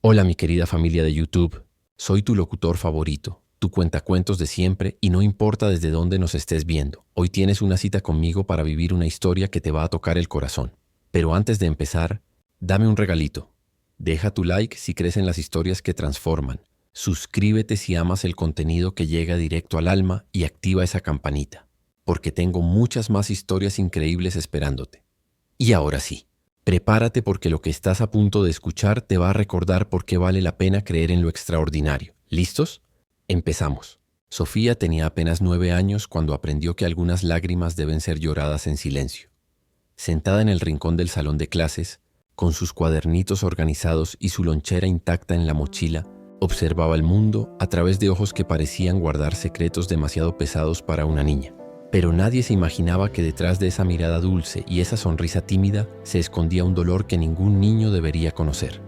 Hola mi querida familia de YouTube, soy tu locutor favorito, tu cuentacuentos de siempre y no importa desde dónde nos estés viendo. Hoy tienes una cita conmigo para vivir una historia que te va a tocar el corazón. Pero antes de empezar, dame un regalito. Deja tu like si crees en las historias que transforman. Suscríbete si amas el contenido que llega directo al alma y activa esa campanita, porque tengo muchas más historias increíbles esperándote. Y ahora sí. Prepárate porque lo que estás a punto de escuchar te va a recordar por qué vale la pena creer en lo extraordinario. ¿Listos? Empezamos. Sofía tenía apenas 9 años cuando aprendió que algunas lágrimas deben ser lloradas en silencio. Sentada en el rincón del salón de clases, con sus cuadernitos organizados y su lonchera intacta en la mochila, observaba el mundo a través de ojos que parecían guardar secretos demasiado pesados para una niña. Pero nadie se imaginaba que detrás de esa mirada dulce y esa sonrisa tímida se escondía un dolor que ningún niño debería conocer.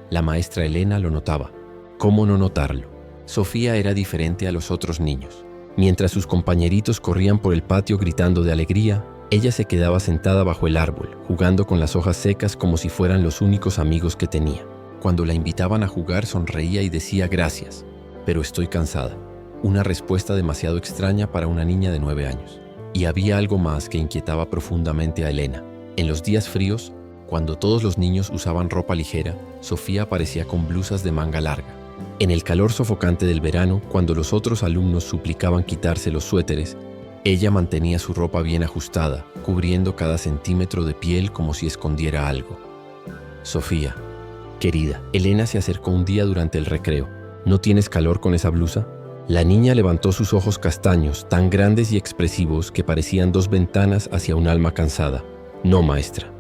La maestra Elena lo notaba. ¿Cómo no notarlo? Sofía era diferente a los otros niños. Mientras sus compañeritos corrían por el patio gritando de alegría, ella se quedaba sentada bajo el árbol, jugando con las hojas secas como si fueran los únicos amigos que tenía. Cuando la invitaban a jugar sonreía y decía gracias, pero estoy cansada. Una respuesta demasiado extraña para una niña de 9 años. Y había algo más que inquietaba profundamente a Elena. En los días fríos, cuando todos los niños usaban ropa ligera, Sofía aparecía con blusas de manga larga. En el calor sofocante del verano, cuando los otros alumnos suplicaban quitarse los suéteres, ella mantenía su ropa bien ajustada, cubriendo cada centímetro de piel como si escondiera algo. Sofía, querida, Elena se acercó un día durante el recreo. ¿No tienes calor con esa blusa? La niña levantó sus ojos castaños, tan grandes y expresivos que parecían 2 ventanas hacia un alma cansada. No, maestra.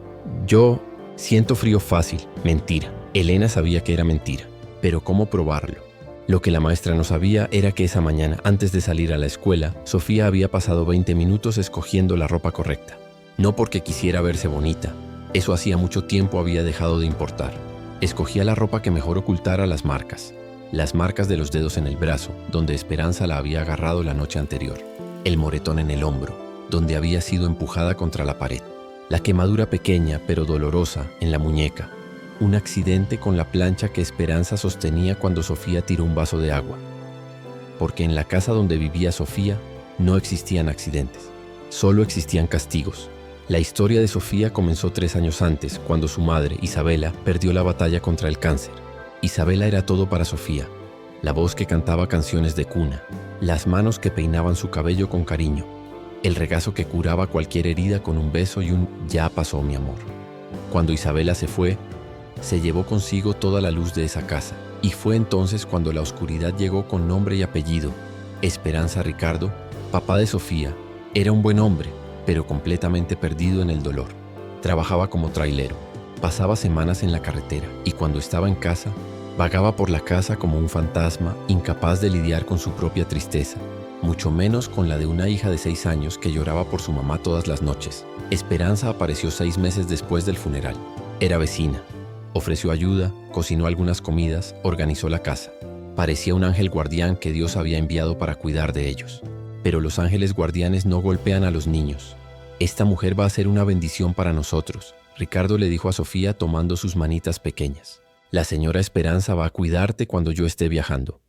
Yo siento frío fácil. Mentira. Elena sabía que era mentira. Pero ¿cómo probarlo? Lo que la maestra no sabía era que esa mañana, antes de salir a la escuela, Sofía había pasado 20 minutos escogiendo la ropa correcta. No porque quisiera verse bonita. Eso hacía mucho tiempo había dejado de importar. Escogía la ropa que mejor ocultara las marcas de los dedos en el brazo, donde Esperanza la había agarrado la noche anterior, el moretón en el hombro, donde había sido empujada contra la pared, la quemadura pequeña pero dolorosa en la muñeca, un accidente con la plancha que Esperanza sostenía cuando Sofía tiró un vaso de agua. Porque en la casa donde vivía Sofía no existían accidentes, solo existían castigos. La historia de Sofía comenzó 3 años antes, cuando su madre, Isabela, perdió la batalla contra el cáncer. Isabela era todo para Sofía, la voz que cantaba canciones de cuna, las manos que peinaban su cabello con cariño, el regazo que curaba cualquier herida con un beso y un «ya pasó, mi amor». Cuando Isabela se fue, se llevó consigo toda la luz de esa casa, y fue entonces cuando la oscuridad llegó con nombre y apellido. Esperanza Ricardo, papá de Sofía, era un buen hombre, pero completamente perdido en el dolor. Trabajaba como trailero, pasaba semanas en la carretera, y cuando estaba en casa, vagaba por la casa como un fantasma, incapaz de lidiar con su propia tristeza, mucho menos con la de una hija de 6 años que lloraba por su mamá todas las noches. Esperanza apareció 6 meses después del funeral. Era vecina. Ofreció ayuda, cocinó algunas comidas, organizó la casa. Parecía un ángel guardián que Dios había enviado para cuidar de ellos. Pero los ángeles guardianes no golpean a los niños. Esta mujer va a ser una bendición para nosotros, Ricardo le dijo a Sofía tomando sus manitas pequeñas. La señora Esperanza va a cuidarte cuando yo esté viajando.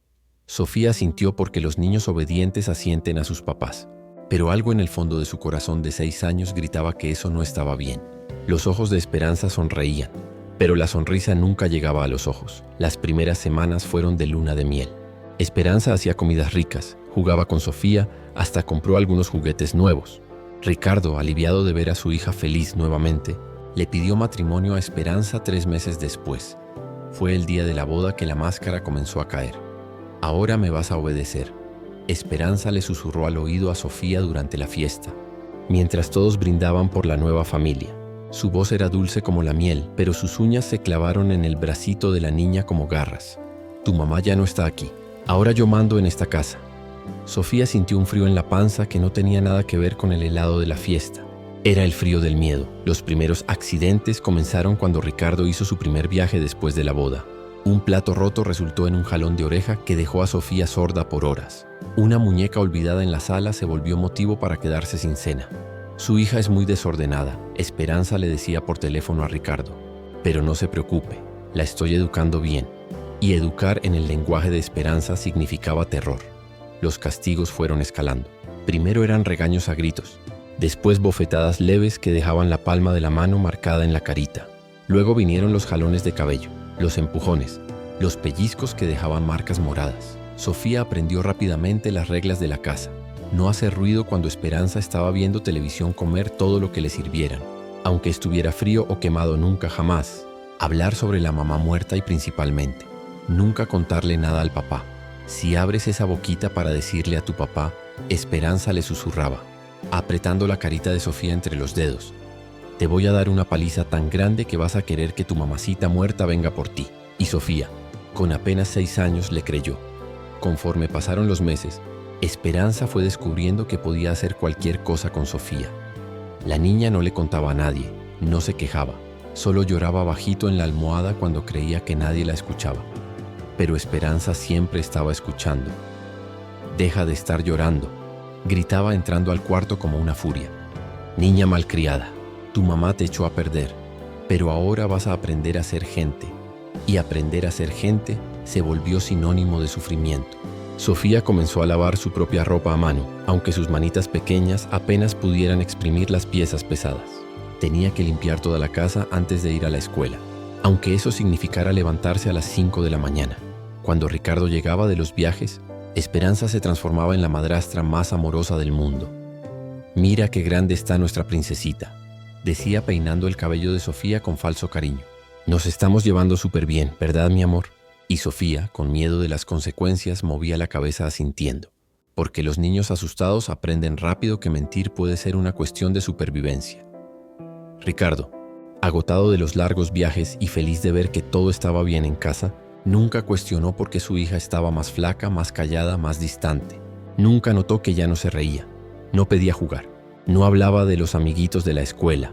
Sofía asintió porque los niños obedientes asienten a sus papás. Pero algo en el fondo de su corazón de 6 años gritaba que eso no estaba bien. Los ojos de Esperanza sonreían, pero la sonrisa nunca llegaba a los ojos. Las primeras semanas fueron de luna de miel. Esperanza hacía comidas ricas, jugaba con Sofía, hasta compró algunos juguetes nuevos. Ricardo, aliviado de ver a su hija feliz nuevamente, le pidió matrimonio a Esperanza 3 meses después. Fue el día de la boda que la máscara comenzó a caer. «Ahora me vas a obedecer», Esperanza le susurró al oído a Sofía durante la fiesta, mientras todos brindaban por la nueva familia. Su voz era dulce como la miel, pero sus uñas se clavaron en el bracito de la niña como garras. «Tu mamá ya no está aquí. Ahora yo mando en esta casa». Sofía sintió un frío en la panza que no tenía nada que ver con el helado de la fiesta. Era el frío del miedo. Los primeros accidentes comenzaron cuando Ricardo hizo su primer viaje después de la boda. Un plato roto resultó en un jalón de oreja que dejó a Sofía sorda por horas. Una muñeca olvidada en la sala se volvió motivo para quedarse sin cena. Su hija es muy desordenada, Esperanza le decía por teléfono a Ricardo. Pero no se preocupe, La estoy educando bien. Y educar en el lenguaje de Esperanza significaba terror. Los castigos fueron escalando. Primero eran regaños a gritos, después bofetadas leves que dejaban la palma de la mano marcada en la carita. Luego vinieron los jalones de cabello, los empujones, los pellizcos que dejaban marcas moradas. Sofía aprendió rápidamente las reglas de la casa. No hacer ruido cuando Esperanza estaba viendo televisión, comer todo lo que le sirvieran, aunque estuviera frío o quemado, nunca jamás. Hablar sobre la mamá muerta y principalmente, nunca contarle nada al papá. Si abres esa boquita para decirle a tu papá, Esperanza le susurraba, apretando la carita de Sofía entre los dedos, te voy a dar una paliza tan grande que vas a querer que tu mamacita muerta venga por ti. Y Sofía, con apenas 6 años, le creyó. Conforme pasaron los meses, Esperanza fue descubriendo que podía hacer cualquier cosa con Sofía. La niña no le contaba a nadie, no se quejaba, solo lloraba bajito en la almohada cuando creía que nadie la escuchaba. Pero Esperanza siempre estaba escuchando. «Deja de estar llorando», gritaba entrando al cuarto como una furia. «Niña malcriada, tu mamá te echó a perder, pero ahora vas a aprender a ser gente». Y aprender a ser gente se volvió sinónimo de sufrimiento. Sofía comenzó a lavar su propia ropa a mano, aunque sus manitas pequeñas apenas pudieran exprimir las piezas pesadas. Tenía que limpiar toda la casa antes de ir a la escuela, aunque eso significara levantarse a las 5 de la mañana. Cuando Ricardo llegaba de los viajes, Esperanza se transformaba en la madrastra más amorosa del mundo. «Mira qué grande está nuestra princesita», decía peinando el cabello de Sofía con falso cariño. «Nos estamos llevando súper bien, ¿verdad, mi amor?». Y Sofía, con miedo de las consecuencias, movía la cabeza asintiendo, porque los niños asustados aprenden rápido que mentir puede ser una cuestión de supervivencia. Ricardo, agotado de los largos viajes y feliz de ver que todo estaba bien en casa, nunca cuestionó por qué su hija estaba más flaca, más callada, más distante. Nunca notó que ya no se reía, no pedía jugar, no hablaba de los amiguitos de la escuela.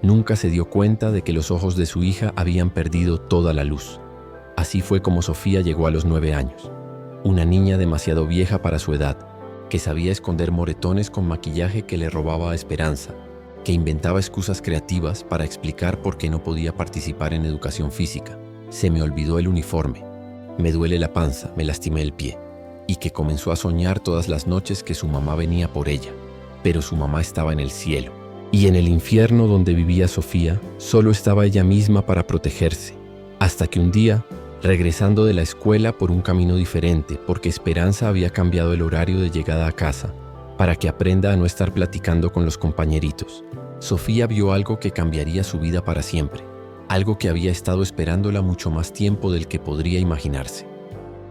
Nunca se dio cuenta de que los ojos de su hija habían perdido toda la luz. Así fue como Sofía llegó a los 9 años. Una niña demasiado vieja para su edad, que sabía esconder moretones con maquillaje que le robaba a Esperanza, que inventaba excusas creativas para explicar por qué no podía participar en educación física. Se me olvidó el uniforme, me duele la panza, me lastimé el pie, y que comenzó a soñar todas las noches que su mamá venía por ella, pero su mamá estaba en el cielo. Y en el infierno donde vivía Sofía, solo estaba ella misma para protegerse, hasta que un día, regresando de la escuela por un camino diferente, porque Esperanza había cambiado el horario de llegada a casa, para que aprenda a no estar platicando con los compañeritos, Sofía vio algo que cambiaría su vida para siempre, algo que había estado esperándola mucho más tiempo del que podría imaginarse.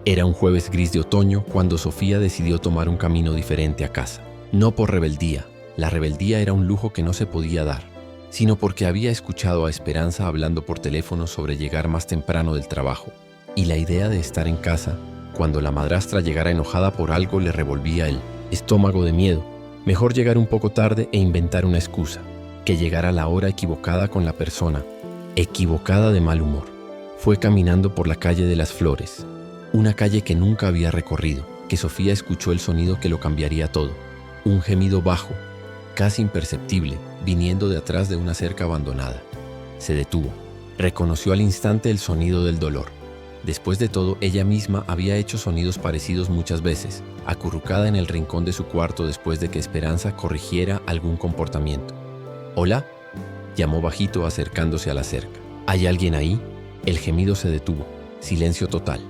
Era un jueves gris de otoño cuando Sofía decidió tomar un camino diferente a casa, no por rebeldía. La rebeldía era un lujo que no se podía dar, sino porque había escuchado a Esperanza hablando por teléfono sobre llegar más temprano del trabajo, y la idea de estar en casa, cuando la madrastra llegara enojada por algo, le revolvía el estómago de miedo. Mejor llegar un poco tarde e inventar una excusa, que llegar a la hora equivocada con la persona equivocada de mal humor. Fue caminando por la calle de las Flores, una calle que nunca había recorrido, que Sofía escuchó el sonido que lo cambiaría todo, un gemido bajo, casi imperceptible, viniendo de atrás de una cerca abandonada. Se detuvo. Reconoció al instante el sonido del dolor. Después de todo, ella misma había hecho sonidos parecidos muchas veces, acurrucada en el rincón de su cuarto después de que Esperanza corrigiera algún comportamiento. «¿Hola?», llamó bajito acercándose a la cerca. «¿Hay alguien ahí?». El gemido se detuvo. Silencio total.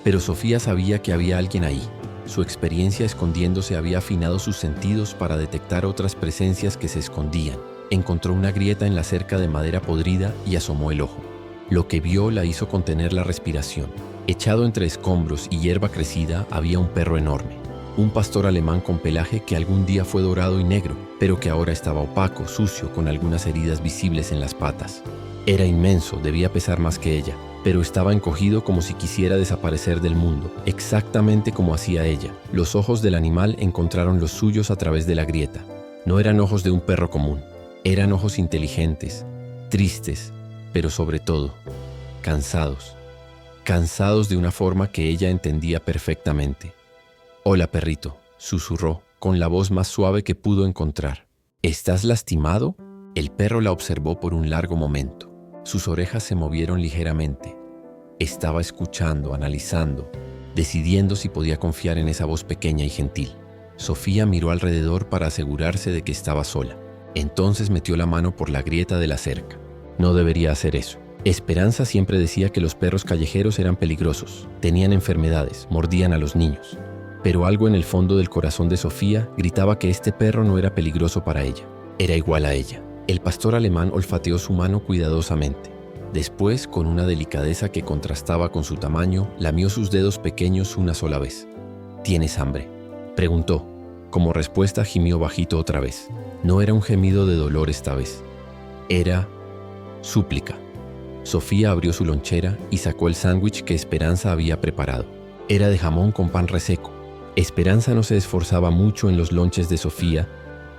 Pero Sofía sabía que había alguien ahí. Su experiencia escondiéndose había afinado sus sentidos para detectar otras presencias que se escondían. Encontró una grieta en la cerca de madera podrida y asomó el ojo. Lo que vio la hizo contener la respiración. Echado entre escombros y hierba crecida había un perro enorme. Un pastor alemán con pelaje que algún día fue dorado y negro, pero que ahora estaba opaco, sucio, con algunas heridas visibles en las patas. Era inmenso, debía pesar más que ella, pero estaba encogido como si quisiera desaparecer del mundo, exactamente como hacía ella. Los ojos del animal encontraron los suyos a través de la grieta. No eran ojos de un perro común, eran ojos inteligentes, tristes, pero sobre todo, cansados. Cansados de una forma que ella entendía perfectamente. «Hola, perrito», susurró, con la voz más suave que pudo encontrar. «¿Estás lastimado?». El perro la observó por un largo momento. Sus orejas se movieron ligeramente. Estaba escuchando, analizando, decidiendo si podía confiar en esa voz pequeña y gentil. Sofía miró alrededor para asegurarse de que estaba sola. Entonces metió la mano por la grieta de la cerca. No debería hacer eso. Esperanza siempre decía que los perros callejeros eran peligrosos, tenían enfermedades, mordían a los niños. Pero algo en el fondo del corazón de Sofía gritaba que este perro no era peligroso para ella. Era igual a ella. El pastor alemán olfateó su mano cuidadosamente. Después, con una delicadeza que contrastaba con su tamaño, lamió sus dedos pequeños una sola vez. ¿Tienes hambre?, preguntó. Como respuesta gimió bajito otra vez. No era un gemido de dolor esta vez. Era súplica. Sofía abrió su lonchera y sacó el sándwich que Esperanza había preparado. Era de jamón con pan reseco. Esperanza no se esforzaba mucho en los lonches de Sofía,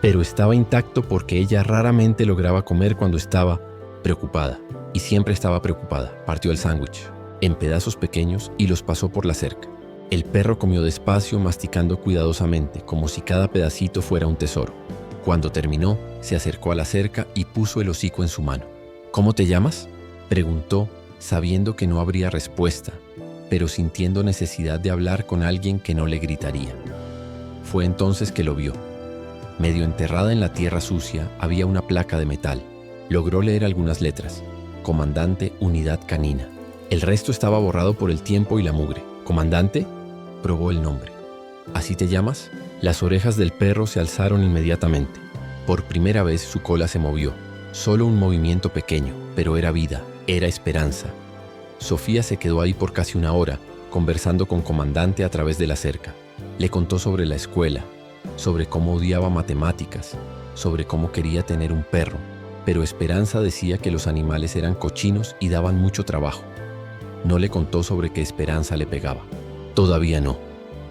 pero estaba intacto porque ella raramente lograba comer cuando estaba preocupada. Y siempre estaba preocupada. Partió el sándwich en pedazos pequeños y los pasó por la cerca. El perro comió despacio, masticando cuidadosamente, como si cada pedacito fuera un tesoro. Cuando terminó, se acercó a la cerca y puso el hocico en su mano. ¿Cómo te llamas?, preguntó, sabiendo que no habría respuesta, pero sintiendo necesidad de hablar con alguien que no le gritaría. Fue entonces que lo vio. Medio enterrada en la tierra sucia había una placa de metal. Logró leer algunas letras. Comandante Unidad Canina. El resto estaba borrado por el tiempo y la mugre. ¿Comandante?, probó el nombre. ¿Así te llamas? Las orejas del perro se alzaron inmediatamente. Por primera vez su cola se movió. Solo un movimiento pequeño, pero era vida, era esperanza. Sofía se quedó ahí por casi una hora, conversando con Comandante a través de la cerca. Le contó sobre la escuela, sobre cómo odiaba matemáticas, sobre cómo quería tener un perro, pero Esperanza decía que los animales eran cochinos y daban mucho trabajo. No le contó sobre que Esperanza le pegaba. Todavía no,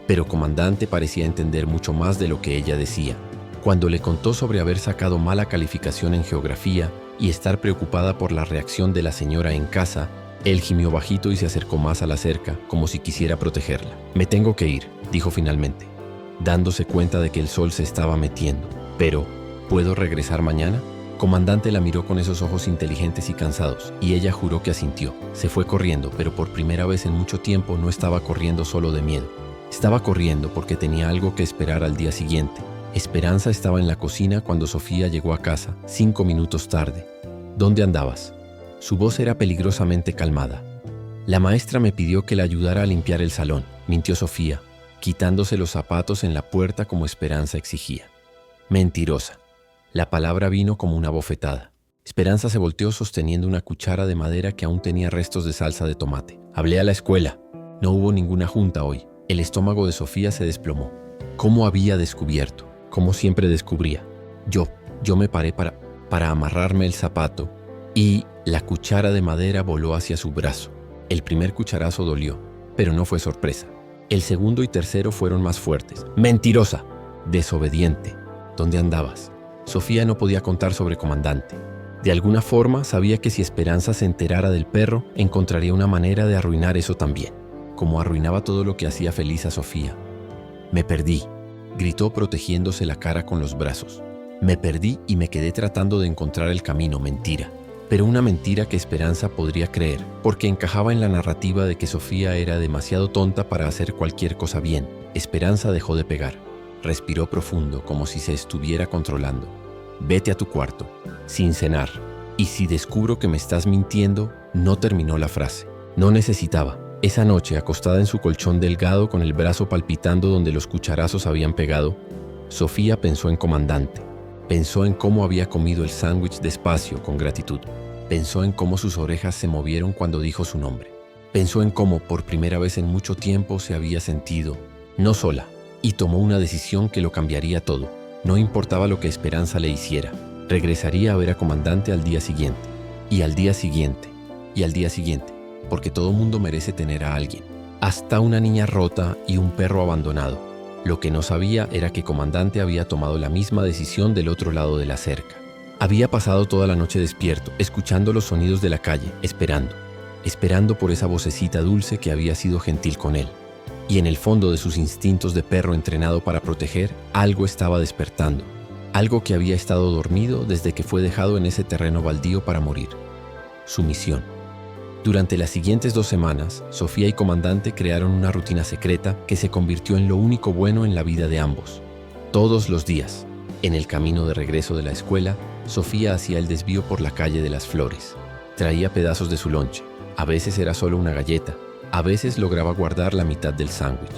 pero Comandante parecía entender mucho más de lo que ella decía. Cuando le contó sobre haber sacado mala calificación en geografía y estar preocupada por la reacción de la señora en casa, él gimió bajito y se acercó más a la cerca, como si quisiera protegerla. «Me tengo que ir», dijo finalmente, dándose cuenta de que el sol se estaba metiendo. «Pero, ¿puedo regresar mañana?». Comandante la miró con esos ojos inteligentes y cansados, y ella juró que asintió. Se fue corriendo, pero por primera vez en mucho tiempo no estaba corriendo solo de miedo. Estaba corriendo porque tenía algo que esperar al día siguiente. Esperanza estaba en la cocina cuando Sofía llegó a casa, 5 minutos tarde. «¿Dónde andabas?». Su voz era peligrosamente calmada. «La maestra me pidió que la ayudara a limpiar el salón», mintió Sofía, quitándose los zapatos en la puerta como Esperanza exigía. «Mentirosa». La palabra vino como una bofetada. Esperanza se volteó sosteniendo una cuchara de madera que aún tenía restos de salsa de tomate. «Hablé a la escuela. No hubo ninguna junta hoy». El estómago de Sofía se desplomó. ¿Cómo había descubierto? Como siempre descubría. Yo me paré para amarrarme el zapato y la cuchara de madera voló hacia su brazo. El primer cucharazo dolió, pero no fue sorpresa. El segundo y tercero fueron más fuertes. «¡Mentirosa! Desobediente! ¿Dónde andabas?». Sofía no podía contar sobre Comandante. De alguna forma sabía que si Esperanza se enterara del perro, encontraría una manera de arruinar eso también, como arruinaba todo lo que hacía feliz a Sofía. «Me perdí», gritó protegiéndose la cara con los brazos. «Me perdí y me quedé tratando de encontrar el camino». Mentira. Pero una mentira que Esperanza podría creer, porque encajaba en la narrativa de que Sofía era demasiado tonta para hacer cualquier cosa bien. Esperanza dejó de pegar. Respiró profundo, como si se estuviera controlando. «Vete a tu cuarto, sin cenar. Y si descubro que me estás mintiendo», no terminó la frase. No necesitaba. Esa noche, acostada en su colchón delgado con el brazo palpitando donde los cucharazos habían pegado, Sofía pensó en Comandante. Pensó en cómo había comido el sándwich despacio, con gratitud. Pensó en cómo sus orejas se movieron cuando dijo su nombre. Pensó en cómo, por primera vez en mucho tiempo, se había sentido no sola, y tomó una decisión que lo cambiaría todo. No importaba lo que Esperanza le hiciera. Regresaría a ver a Comandante al día siguiente. Y al día siguiente. Y al día siguiente. Porque todo mundo merece tener a alguien. Hasta una niña rota y un perro abandonado. Lo que no sabía era que Comandante había tomado la misma decisión del otro lado de la cerca. Había pasado toda la noche despierto, escuchando los sonidos de la calle, esperando por esa vocecita dulce que había sido gentil con él. Y en el fondo de sus instintos de perro entrenado para proteger, algo estaba despertando. Algo que había estado dormido desde que fue dejado en ese terreno baldío para morir. Su misión. Durante las siguientes 2 semanas, Sofía y Comandante crearon una rutina secreta que se convirtió en lo único bueno en la vida de ambos. Todos los días, en el camino de regreso de la escuela, Sofía hacía el desvío por la calle de las Flores. Traía pedazos de su lonche. A veces era solo una galleta. A veces lograba guardar la mitad del sándwich.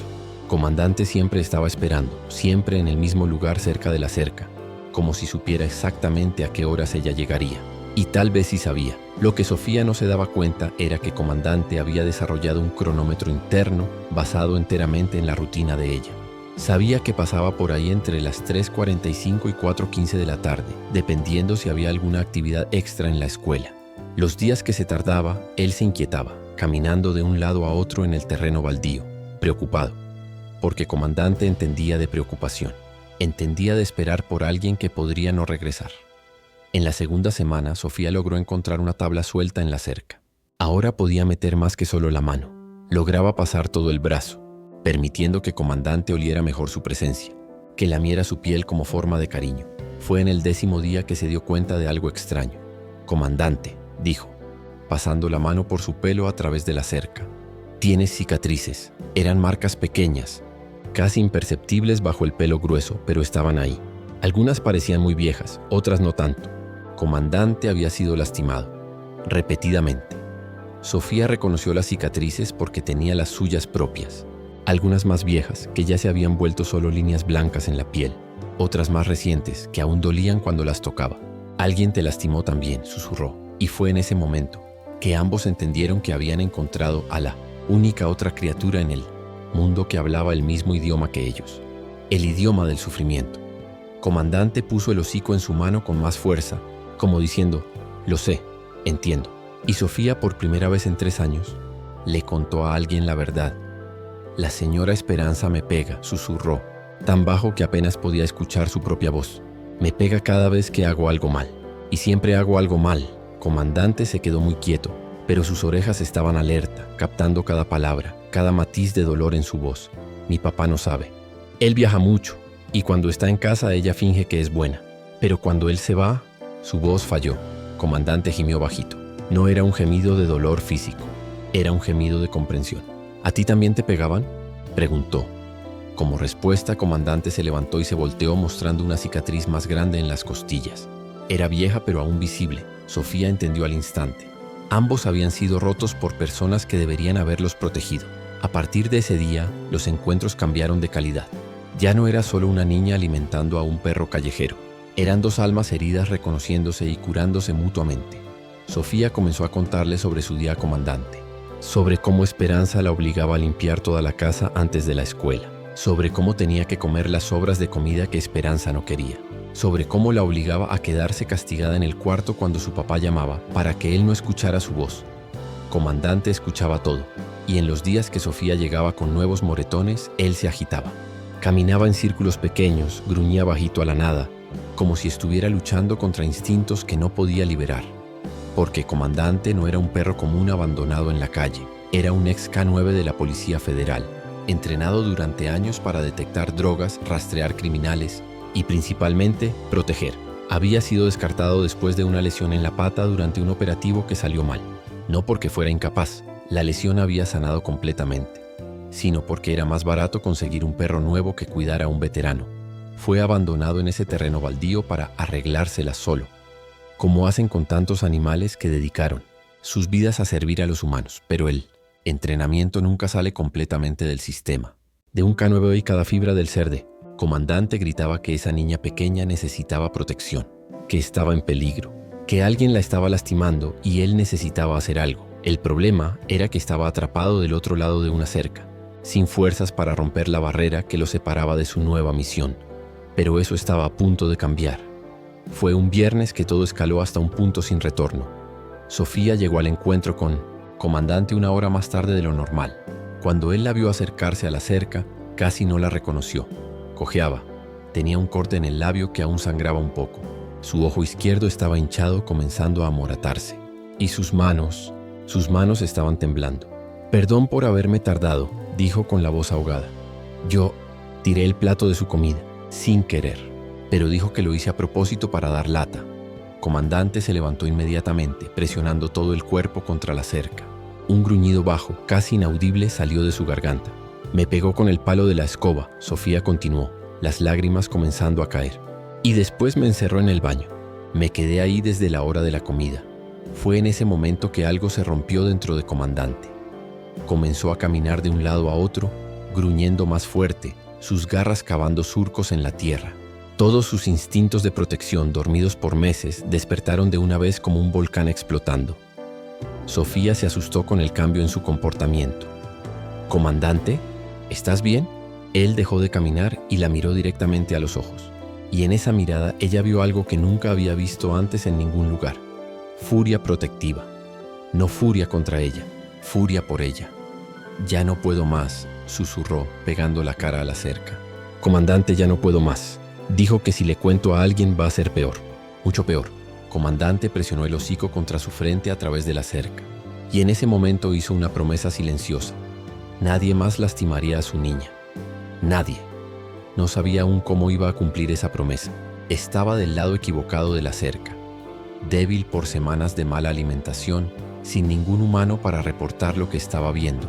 Comandante siempre estaba esperando, siempre en el mismo lugar cerca de la cerca, como si supiera exactamente a qué horas ella llegaría. Y tal vez sí sabía. Lo que Sofía no se daba cuenta era que Comandante había desarrollado un cronómetro interno basado enteramente en la rutina de ella. Sabía que pasaba por ahí entre las 3:45 y 4:15 de la tarde, dependiendo si había alguna actividad extra en la escuela. Los días que se tardaba, él se inquietaba, caminando de un lado a otro en el terreno baldío, preocupado, porque Comandante entendía de preocupación, entendía de esperar por alguien que podría no regresar. En la segunda semana, Sofía logró encontrar una tabla suelta en la cerca. Ahora podía meter más que solo la mano. Lograba pasar todo el brazo, permitiendo que Comandante oliera mejor su presencia, que lamiera su piel como forma de cariño. Fue en el 10º día que se dio cuenta de algo extraño. «Comandante», dijo, pasando la mano por su pelo a través de la cerca. «Tienes cicatrices». Eran marcas pequeñas, casi imperceptibles bajo el pelo grueso, pero estaban ahí. Algunas parecían muy viejas, otras no tanto. Comandante había sido lastimado, repetidamente. Sofía reconoció las cicatrices porque tenía las suyas propias. Algunas más viejas, que ya se habían vuelto solo líneas blancas en la piel. Otras más recientes, que aún dolían cuando las tocaba. «Alguien te lastimó también», susurró. Y fue en ese momento que ambos entendieron que habían encontrado a la única otra criatura en el mundo que hablaba el mismo idioma que ellos. El idioma del sufrimiento. Comandante puso el hocico en su mano con más fuerza, como diciendo, «Lo sé, entiendo». Y Sofía, por primera vez en 3 años, le contó a alguien la verdad. «La señora Esperanza me pega», susurró, tan bajo que apenas podía escuchar su propia voz. «Me pega cada vez que hago algo mal. Y siempre hago algo mal». Comandante se quedó muy quieto, pero sus orejas estaban alerta, captando cada palabra, cada matiz de dolor en su voz. «Mi papá no sabe. Él viaja mucho, y cuando está en casa ella finge que es buena. Pero cuando él se va...». Su voz falló. Comandante gimió bajito. No era un gemido de dolor físico, era un gemido de comprensión. «¿A ti también te pegaban?», preguntó. Como respuesta, Comandante se levantó y se volteó mostrando una cicatriz más grande en las costillas. Era vieja pero aún visible. Sofía entendió al instante. Ambos habían sido rotos por personas que deberían haberlos protegido. A partir de ese día, los encuentros cambiaron de calidad. Ya no era solo una niña alimentando a un perro callejero. Eran 2 almas heridas reconociéndose y curándose mutuamente. Sofía comenzó a contarle sobre su día a Comandante, sobre cómo Esperanza la obligaba a limpiar toda la casa antes de la escuela, sobre cómo tenía que comer las sobras de comida que Esperanza no quería, sobre cómo la obligaba a quedarse castigada en el cuarto cuando su papá llamaba para que él no escuchara su voz. Comandante escuchaba todo, y en los días que Sofía llegaba con nuevos moretones, él se agitaba. Caminaba en círculos pequeños, gruñía bajito a la nada, como si estuviera luchando contra instintos que no podía liberar. Porque Comandante no era un perro común abandonado en la calle, era un ex K9 de la Policía Federal, entrenado durante años para detectar drogas, rastrear criminales y principalmente proteger. Había sido descartado después de una lesión en la pata durante un operativo que salió mal. No porque fuera incapaz, la lesión había sanado completamente, sino porque era más barato conseguir un perro nuevo que cuidar a un veterano. Fue abandonado en ese terreno baldío para arreglárselas solo, como hacen con tantos animales que dedicaron sus vidas a servir a los humanos. Pero el entrenamiento nunca sale completamente del sistema. De un K9 y cada fibra del ser de Comandante gritaba que esa niña pequeña necesitaba protección, que estaba en peligro, que alguien la estaba lastimando y él necesitaba hacer algo. El problema era que estaba atrapado del otro lado de una cerca, sin fuerzas para romper la barrera que lo separaba de su nueva misión. Pero eso estaba a punto de cambiar. Fue un viernes que todo escaló hasta un punto sin retorno. Sofía llegó al encuentro con Comandante 1 hora más tarde de lo normal. Cuando él la vio acercarse a la cerca, casi no la reconoció. Cojeaba. Tenía un corte en el labio que aún sangraba un poco. Su ojo izquierdo estaba hinchado, comenzando a amoratarse. Y sus manos estaban temblando. «Perdón por haberme tardado», dijo con la voz ahogada. «Yo tiré el plato de su comida, sin querer, pero dijo que lo hice a propósito para dar lata». Comandante se levantó inmediatamente, presionando todo el cuerpo contra la cerca. Un gruñido bajo, casi inaudible, salió de su garganta. Me pegó con el palo de la escoba, Sofía continuó, las lágrimas comenzando a caer. Y después me encerró en el baño. Me quedé ahí desde la hora de la comida. Fue en ese momento que algo se rompió dentro de Comandante. Comenzó a caminar de un lado a otro, gruñendo más fuerte, sus garras cavando surcos en la tierra. Todos sus instintos de protección, dormidos por meses, despertaron de una vez como un volcán explotando. Sofía se asustó con el cambio en su comportamiento. «¿Comandante? ¿Estás bien?». Él dejó de caminar y la miró directamente a los ojos. Y en esa mirada ella vio algo que nunca había visto antes en ningún lugar. Furia protectiva. No furia contra ella, furia por ella. «Ya no puedo más», susurró, pegando la cara a la cerca. «Comandante, ya no puedo más. Dijo que si le cuento a alguien va a ser peor, mucho peor». Comandante presionó el hocico contra su frente a través de la cerca. Y en ese momento hizo una promesa silenciosa. Nadie más lastimaría a su niña. Nadie. No sabía aún cómo iba a cumplir esa promesa. Estaba del lado equivocado de la cerca. Débil por semanas de mala alimentación, sin ningún humano para reportar lo que estaba viendo.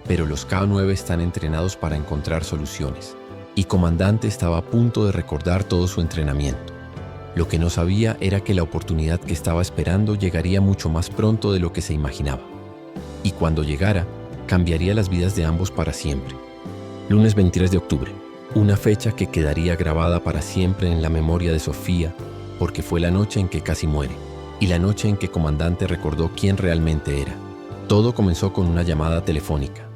Pero los K9 están entrenados para encontrar soluciones. Y Comandante estaba a punto de recordar todo su entrenamiento. Lo que no sabía era que la oportunidad que estaba esperando llegaría mucho más pronto de lo que se imaginaba. Y cuando llegara, cambiaría las vidas de ambos para siempre. Lunes 23 de octubre, una fecha que quedaría grabada para siempre en la memoria de Sofía, porque fue la noche en que casi muere, y la noche en que Comandante recordó quién realmente era. Todo comenzó con una llamada telefónica.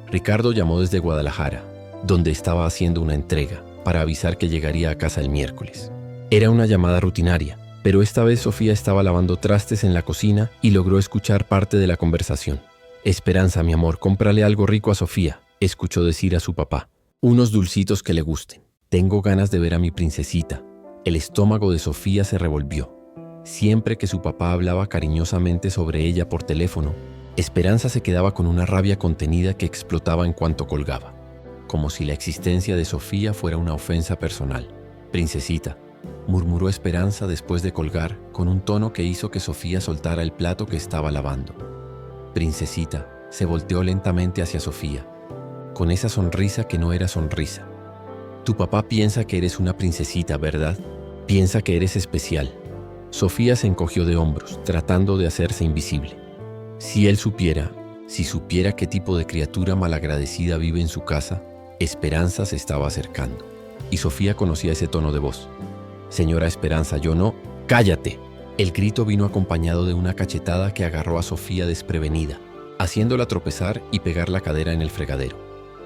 Ricardo llamó desde Guadalajara, donde estaba haciendo una entrega, para avisar que llegaría a casa el miércoles. Era una llamada rutinaria, pero esta vez Sofía estaba lavando trastes en la cocina y logró escuchar parte de la conversación. «Esperanza, mi amor, cómprale algo rico a Sofía», escuchó decir a su papá. «Unos dulcitos que le gusten. Tengo ganas de ver a mi princesita». El estómago de Sofía se revolvió. Siempre que su papá hablaba cariñosamente sobre ella por teléfono, Esperanza se quedaba con una rabia contenida que explotaba en cuanto colgaba, como si la existencia de Sofía fuera una ofensa personal. «Princesita», murmuró Esperanza después de colgar, con un tono que hizo que Sofía soltara el plato que estaba lavando. «Princesita», se volteó lentamente hacia Sofía, con esa sonrisa que no era sonrisa. «Tu papá piensa que eres una princesita, ¿verdad? Piensa que eres especial». Sofía se encogió de hombros, tratando de hacerse invisible. Si él supiera, si supiera qué tipo de criatura malagradecida vive en su casa, Esperanza se estaba acercando. Y Sofía conocía ese tono de voz. «Señora Esperanza, yo no...». «¡Cállate!». El grito vino acompañado de una cachetada que agarró a Sofía desprevenida, haciéndola tropezar y pegar la cadera en el fregadero.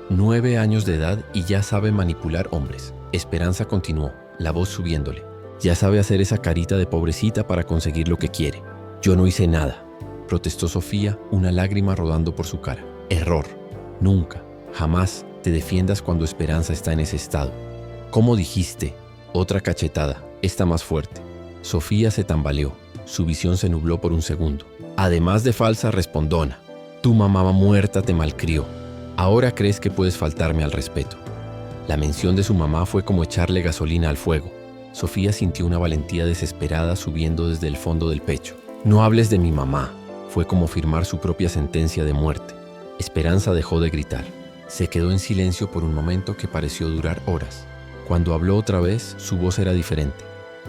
9 años de edad y ya sabe manipular hombres. Esperanza continuó, la voz subiéndole. «Ya sabe hacer esa carita de pobrecita para conseguir lo que quiere». «Yo no hice nada», protestó Sofía, una lágrima rodando por su cara. «Error. Nunca, jamás te defiendas cuando Esperanza está en ese estado». «¿Cómo dijiste?». Otra cachetada, esta más fuerte. Sofía se tambaleó, su visión se nubló por un segundo. «Además de falsa respondona, tu mamá muerta te malcrió. Ahora crees que puedes faltarme al respeto». La mención de su mamá fue como echarle gasolina al fuego. Sofía sintió una valentía desesperada subiendo desde el fondo del pecho. «No hables de mi mamá», fue como firmar su propia sentencia de muerte. Esperanza dejó de gritar. Se quedó en silencio por un momento que pareció durar horas. Cuando habló otra vez, su voz era diferente.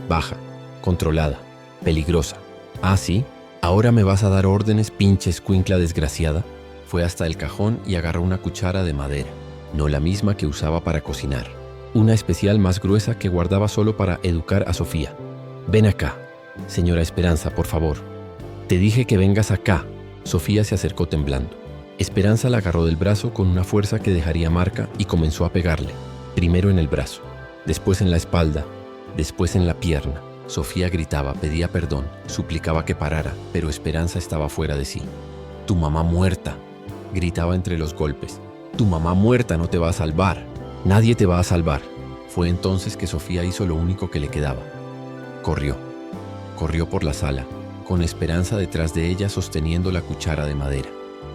Baja, controlada, peligrosa. «¿Ah, sí? ¿Ahora me vas a dar órdenes, pinche escuincla desgraciada?». Fue hasta el cajón y agarró una cuchara de madera, no la misma que usaba para cocinar. Una especial más gruesa que guardaba solo para educar a Sofía. «Ven acá, señora Esperanza, por favor». «Te dije que vengas acá». Sofía se acercó temblando. Esperanza la agarró del brazo con una fuerza que dejaría marca y comenzó a pegarle. Primero en el brazo, después en la espalda, después en la pierna. Sofía gritaba, pedía perdón, suplicaba que parara, pero Esperanza estaba fuera de sí. «Tu mamá muerta», gritaba entre los golpes. «Tu mamá muerta no te va a salvar. Nadie te va a salvar». Fue entonces que Sofía hizo lo único que le quedaba. Corrió. Corrió por la sala, con Esperanza detrás de ella sosteniendo la cuchara de madera.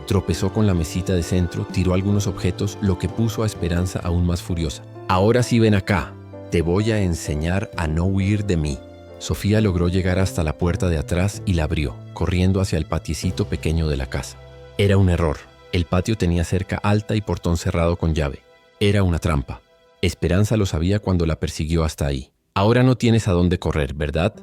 Tropezó con la mesita de centro, tiró algunos objetos, lo que puso a Esperanza aún más furiosa. «Ahora sí ven acá. Te voy a enseñar a no huir de mí». Sofía logró llegar hasta la puerta de atrás y la abrió, corriendo hacia el patiecito pequeño de la casa. Era un error. El patio tenía cerca alta y portón cerrado con llave. Era una trampa. Esperanza lo sabía cuando la persiguió hasta ahí. «Ahora no tienes a dónde correr, ¿verdad?»,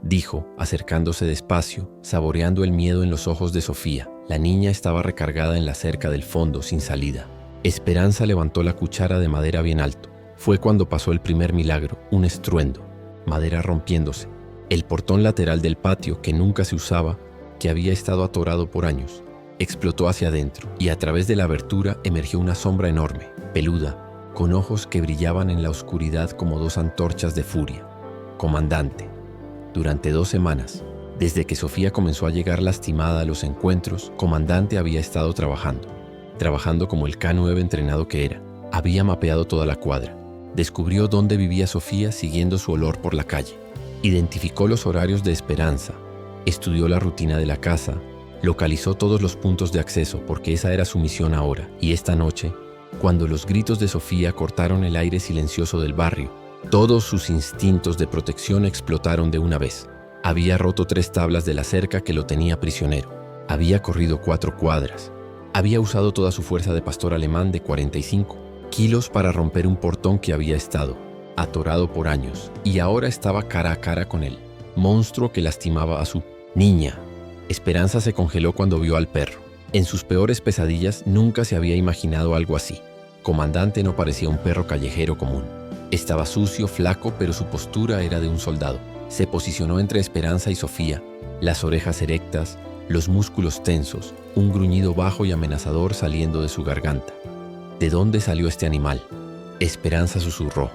dijo, acercándose despacio, saboreando el miedo en los ojos de Sofía. La niña estaba recargada en la cerca del fondo, sin salida. Esperanza levantó la cuchara de madera bien alto. Fue cuando pasó el primer milagro, un estruendo, madera rompiéndose. El portón lateral del patio, que nunca se usaba, que había estado atorado por años, explotó hacia adentro y a través de la abertura emergió una sombra enorme, peluda, con ojos que brillaban en la oscuridad como dos antorchas de furia. Comandante. Durante 2 semanas, desde que Sofía comenzó a llegar lastimada a los encuentros, Comandante había estado trabajando como el K9 entrenado que era. Había mapeado toda la cuadra. Descubrió dónde vivía Sofía siguiendo su olor por la calle. Identificó los horarios de Esperanza. Estudió la rutina de la casa. Localizó todos los puntos de acceso porque esa era su misión ahora. Y esta noche, cuando los gritos de Sofía cortaron el aire silencioso del barrio, todos sus instintos de protección explotaron de una vez. Había roto 3 tablas de la cerca que lo tenía prisionero. Había corrido 4 cuadras. Había usado toda su fuerza de pastor alemán de 45 kilos para romper un portón que había estado atorado por años y ahora estaba cara a cara con el monstruo que lastimaba a su niña. Esperanza se congeló cuando vio al perro. En sus peores pesadillas nunca se había imaginado algo así. Comandante no parecía un perro callejero común. Estaba sucio, flaco, pero su postura era de un soldado. Se posicionó entre Esperanza y Sofía, las orejas erectas, los músculos tensos, un gruñido bajo y amenazador saliendo de su garganta. ¿De dónde salió este animal?, Esperanza susurró.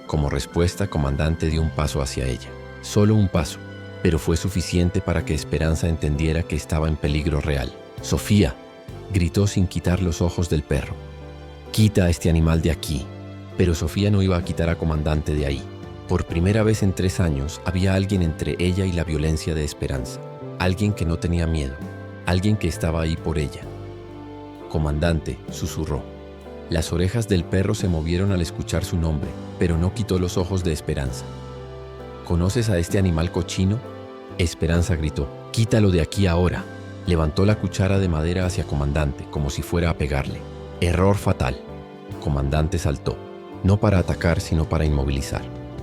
Como respuesta, Comandante dio un paso hacia ella. Solo un paso, pero fue suficiente para que Esperanza entendiera que estaba en peligro real. «Sofía», gritó sin quitar los ojos del perro. «Quita a este animal de aquí». Pero Sofía no iba a quitar a Comandante de ahí. Por primera vez en 3 años había alguien entre ella y la violencia de Esperanza. Alguien que no tenía miedo. Alguien que estaba ahí por ella. «Comandante», susurró. Las orejas del perro se movieron al escuchar su nombre, pero no quitó los ojos de Esperanza. «¿Conoces a este animal cochino?», Esperanza gritó. «Quítalo de aquí ahora». Levantó la cuchara de madera hacia Comandante, como si fuera a pegarle. Error fatal. Comandante saltó, no para atacar, sino para inmovilizar.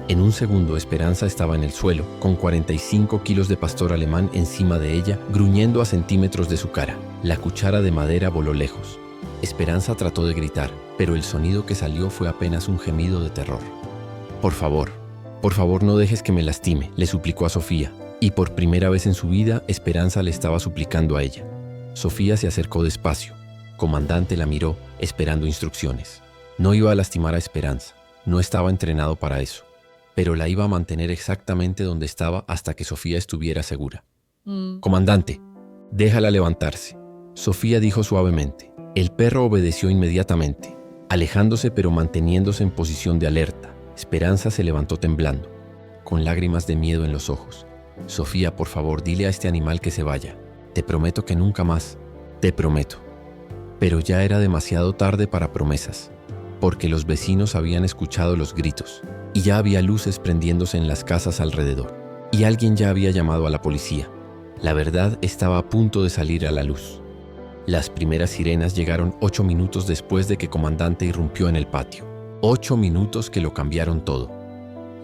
En un segundo, Esperanza estaba en el suelo, con 45 kilos de pastor alemán encima de ella, gruñendo a centímetros de su cara. La cuchara de madera voló lejos. Esperanza trató de gritar, pero el sonido que salió fue apenas un gemido de terror. Por favor, no dejes que me lastime», le suplicó a Sofía. Y por primera vez en su vida, Esperanza le estaba suplicando a ella. Sofía se acercó despacio. Comandante la miró, esperando instrucciones. No iba a lastimar a Esperanza. No estaba entrenado para eso. Pero la iba a mantener exactamente donde estaba hasta que Sofía estuviera segura. «Comandante, déjala levantarse», Sofía dijo suavemente. El perro obedeció inmediatamente, alejándose pero manteniéndose en posición de alerta. Esperanza se levantó temblando, con lágrimas de miedo en los ojos. «Sofía, por favor, dile a este animal que se vaya. Te prometo que nunca más. Te prometo». Pero ya era demasiado tarde para promesas, porque los vecinos habían escuchado los gritos, y ya había luces prendiéndose en las casas alrededor, y alguien ya había llamado a la policía. La verdad estaba a punto de salir a la luz. Las primeras sirenas llegaron 8 minutos después de que Comandante irrumpió en el patio. 8 minutos que lo cambiaron todo.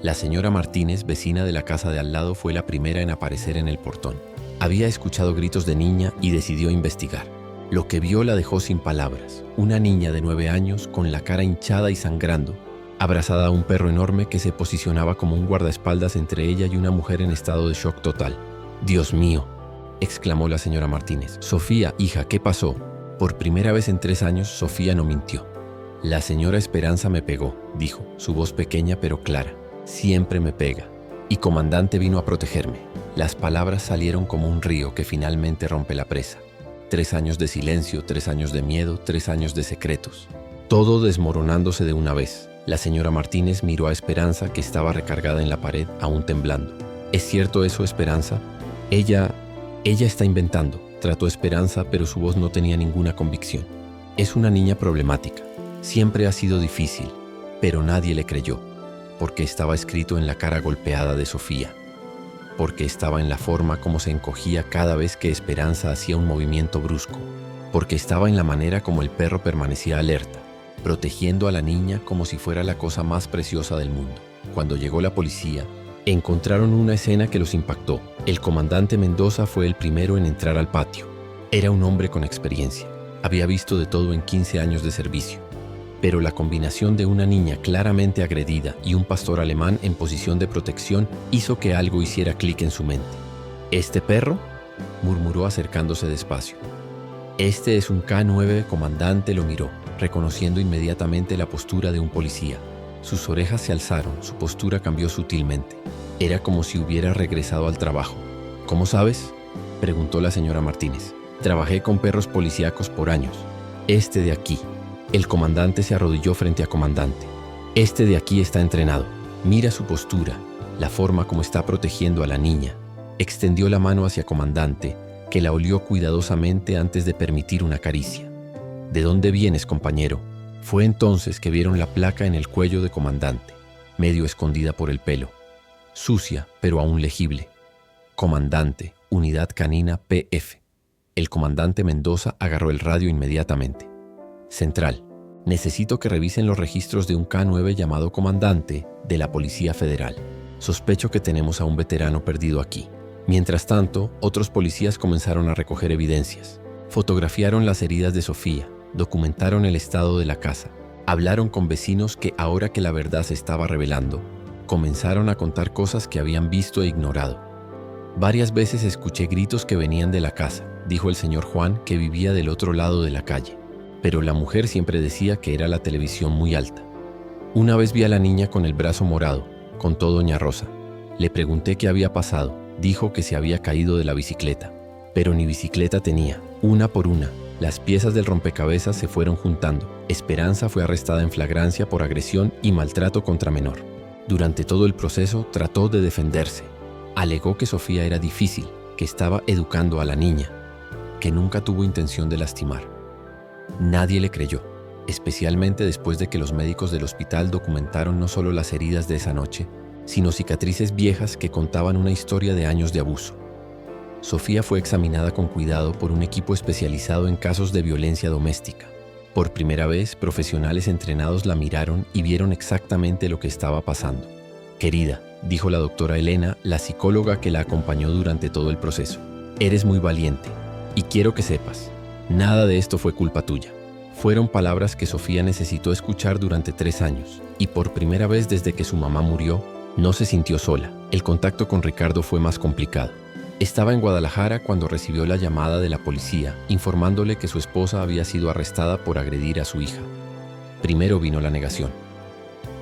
La señora Martínez, vecina de la casa de al lado, fue la primera en aparecer en el portón. Había escuchado gritos de niña y decidió investigar. Lo que vio la dejó sin palabras. Una niña de 9 años, con la cara hinchada y sangrando, abrazada a un perro enorme que se posicionaba como un guardaespaldas entre ella y una mujer en estado de shock total. «Dios mío», exclamó la señora Martínez. «Sofía, hija, ¿qué pasó?». Por primera vez en 3 años, Sofía no mintió. «La señora Esperanza me pegó», dijo, su voz pequeña pero clara. «Siempre me pega. Y Comandante vino a protegerme». Las palabras salieron como un río que finalmente rompe la presa. 3 años de silencio, 3 años de miedo, 3 años de secretos. Todo desmoronándose de una vez. La señora Martínez miró a Esperanza, que estaba recargada en la pared, aún temblando. «¿Es cierto eso, Esperanza?». Ella está inventando», trató Esperanza, pero su voz no tenía ninguna convicción. «Es una niña problemática. Siempre ha sido difícil, pero nadie le creyó. Porque estaba escrito en la cara golpeada de Sofía. Porque estaba en la forma como se encogía cada vez que Esperanza hacía un movimiento brusco. porque estaba en la manera como el perro permanecía alerta, protegiendo a la niña como si fuera la cosa más preciosa del mundo. Cuando llegó la policía, encontraron una escena que los impactó. El comandante Mendoza fue el primero en entrar al patio. Era un hombre con experiencia. Había visto de todo en 15 años de servicio. Pero la combinación de una niña claramente agredida y un pastor alemán en posición de protección hizo que algo hiciera clic en su mente. ¿Este perro?, murmuró acercándose despacio. Este es un K9, comandante lo miró, reconociendo inmediatamente la postura de un policía. Sus orejas se alzaron, su postura cambió sutilmente. Era como si hubiera regresado al trabajo. ¿Cómo sabes?, preguntó la señora Martínez. Trabajé con perros policíacos por años. Este de aquí. El comandante se arrodilló frente a comandante. Este de aquí está entrenado. Mira su postura, la forma como está protegiendo a la niña. Extendió la mano hacia comandante, que la olió cuidadosamente antes de permitir una caricia. ¿De dónde vienes, compañero? Fue entonces que vieron la placa en el cuello de comandante, medio escondida por el pelo. Sucia, pero aún legible. Comandante, Unidad Canina PF. El comandante Mendoza agarró el radio inmediatamente. Central, necesito que revisen los registros de un K9 llamado comandante de la Policía Federal. Sospecho que tenemos a un veterano perdido aquí. Mientras tanto, otros policías comenzaron a recoger evidencias. Fotografiaron las heridas de Sofía, documentaron el estado de la casa, hablaron con vecinos que, ahora que la verdad se estaba revelando, comenzaron a contar cosas que habían visto e ignorado. Varias veces escuché gritos que venían de la casa, dijo el señor Juan, que vivía del otro lado de la calle, pero la mujer siempre decía que era la televisión muy alta. Una vez vi a la niña con el brazo morado, contó doña Rosa. Le pregunté qué había pasado. Dijo que se había caído de la bicicleta, pero ni bicicleta tenía. Una por una, las piezas del rompecabezas se fueron juntando. Esperanza fue arrestada en flagrancia por agresión y maltrato contra menor. Durante todo el proceso trató de defenderse. Alegó que Sofía era difícil, que estaba educando a la niña, que nunca tuvo intención de lastimar. Nadie le creyó, especialmente después de que los médicos del hospital documentaron no solo las heridas de esa noche, sino cicatrices viejas que contaban una historia de años de abuso. Sofía fue examinada con cuidado por un equipo especializado en casos de violencia doméstica. Por primera vez, profesionales entrenados la miraron y vieron exactamente lo que estaba pasando. Querida, dijo la doctora Elena, la psicóloga que la acompañó durante todo el proceso, eres muy valiente y quiero que sepas, nada de esto fue culpa tuya. Fueron palabras que Sofía necesitó escuchar durante 3 años y por primera vez desde que su mamá murió, no se sintió sola. El contacto con Ricardo fue más complicado. Estaba en Guadalajara cuando recibió la llamada de la policía informándole que su esposa había sido arrestada por agredir a su hija. Primero vino la negación.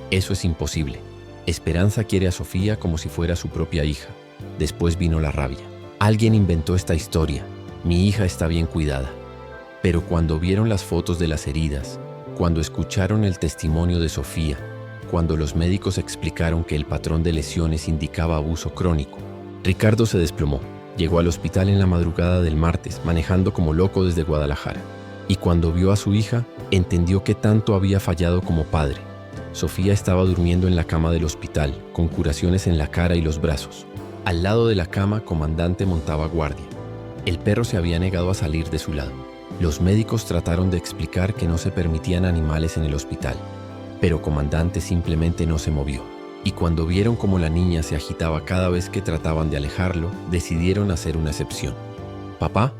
Eso es imposible. Esperanza quiere a Sofía como si fuera su propia hija. Después vino la rabia. Alguien inventó esta historia. Mi hija está bien cuidada. Pero cuando vieron las fotos de las heridas, cuando escucharon el testimonio de Sofía, cuando los médicos explicaron que el patrón de lesiones indicaba abuso crónico, Ricardo se desplomó. Llegó al hospital en la madrugada del martes, manejando como loco desde Guadalajara. Y cuando vio a su hija, entendió que tanto había fallado como padre. Sofía estaba durmiendo en la cama del hospital, con curaciones en la cara y los brazos. Al lado de la cama, comandante montaba guardia. El perro se había negado a salir de su lado. Los médicos trataron de explicar que no se permitían animales en el hospital, pero comandante simplemente no se movió. Y cuando vieron cómo la niña se agitaba cada vez que trataban de alejarlo, decidieron hacer una excepción. ¿Papá?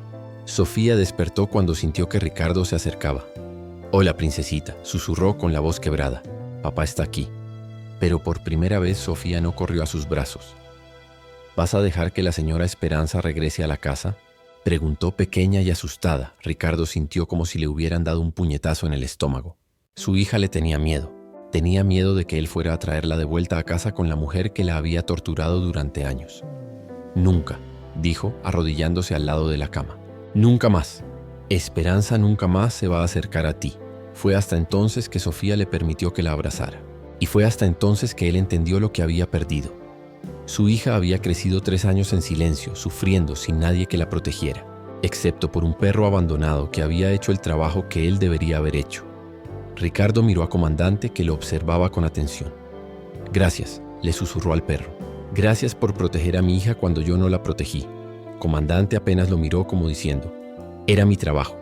Sofía despertó cuando sintió que Ricardo se acercaba. «Hola, princesita», susurró con la voz quebrada. «Papá está aquí». Pero por primera vez Sofía no corrió a sus brazos. «¿Vas a dejar que la señora Esperanza regrese a la casa?», preguntó pequeña y asustada. Ricardo sintió como si le hubieran dado un puñetazo en el estómago. Su hija le tenía miedo. Tenía miedo de que él fuera a traerla de vuelta a casa con la mujer que la había torturado durante años. «Nunca», dijo, arrodillándose al lado de la cama. «Nunca más. Esperanza nunca más se va a acercar a ti». Fue hasta entonces que Sofía le permitió que la abrazara. Y fue hasta entonces que él entendió lo que había perdido. Su hija había crecido 3 años en silencio, sufriendo sin nadie que la protegiera, excepto por un perro abandonado que había hecho el trabajo que él debería haber hecho. Ricardo miró a comandante, que lo observaba con atención. «Gracias», le susurró al perro. «Gracias por proteger a mi hija cuando yo no la protegí». Comandante apenas lo miró como diciendo, «Era mi trabajo».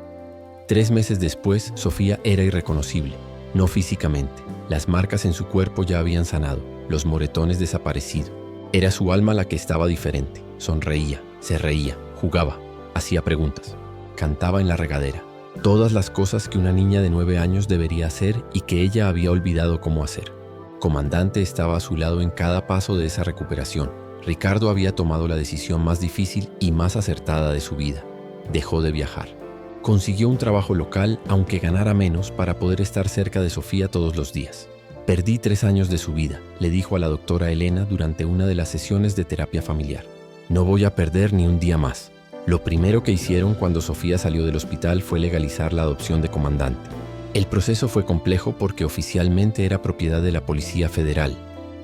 3 meses después, Sofía era irreconocible, no físicamente. Las marcas en su cuerpo ya habían sanado, los moretones desaparecido. Era su alma la que estaba diferente. Sonreía, se reía, jugaba, hacía preguntas, cantaba en la regadera. Todas las cosas que una niña de 9 años debería hacer y que ella había olvidado cómo hacer. Comandante estaba a su lado en cada paso de esa recuperación. Ricardo había tomado la decisión más difícil y más acertada de su vida. Dejó de viajar. Consiguió un trabajo local, aunque ganara menos, para poder estar cerca de Sofía todos los días. Perdí 3 años de su vida, le dijo a la doctora Elena durante una de las sesiones de terapia familiar. No voy a perder ni un día más. Lo primero que hicieron cuando Sofía salió del hospital fue legalizar la adopción de Comandante. El proceso fue complejo porque oficialmente era propiedad de la Policía Federal,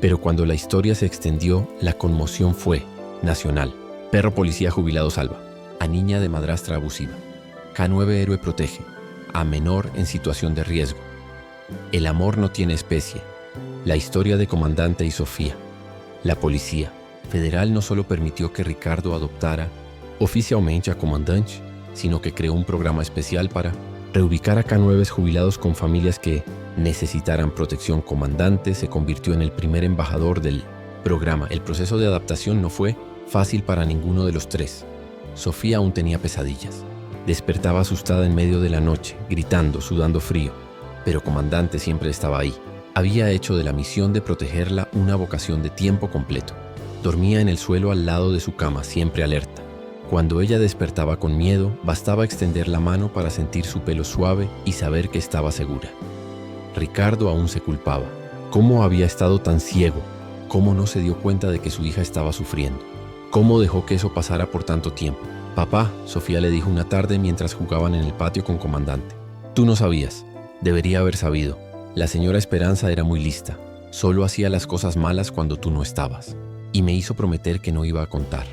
pero cuando la historia se extendió, la conmoción fue nacional. Perro policía jubilado salva, a niña de madrastra abusiva. K9 héroe protege, a menor en situación de riesgo. El amor no tiene especie. La historia de Comandante y Sofía. La Policía Federal no solo permitió que Ricardo adoptara oficialmente a Comandante, sino que creó un programa especial para reubicar a K9 jubilados con familias que necesitaran protección. Comandante se convirtió en el primer embajador del programa. El proceso de adaptación no fue fácil para ninguno de los tres. Sofía aún tenía pesadillas. Despertaba asustada en medio de la noche, gritando, sudando frío. Pero Comandante siempre estaba ahí. Había hecho de la misión de protegerla una vocación de tiempo completo. Dormía en el suelo al lado de su cama, siempre alerta. Cuando ella despertaba con miedo, bastaba extender la mano para sentir su pelo suave y saber que estaba segura. Ricardo aún se culpaba. ¿Cómo había estado tan ciego? ¿Cómo no se dio cuenta de que su hija estaba sufriendo? ¿Cómo dejó que eso pasara por tanto tiempo? Papá, Sofía le dijo una tarde mientras jugaban en el patio con Comandante. Tú no sabías. Debería haber sabido. La señora Esperanza era muy lista. Solo hacía las cosas malas cuando tú no estabas. Y me hizo prometer que no iba a contar.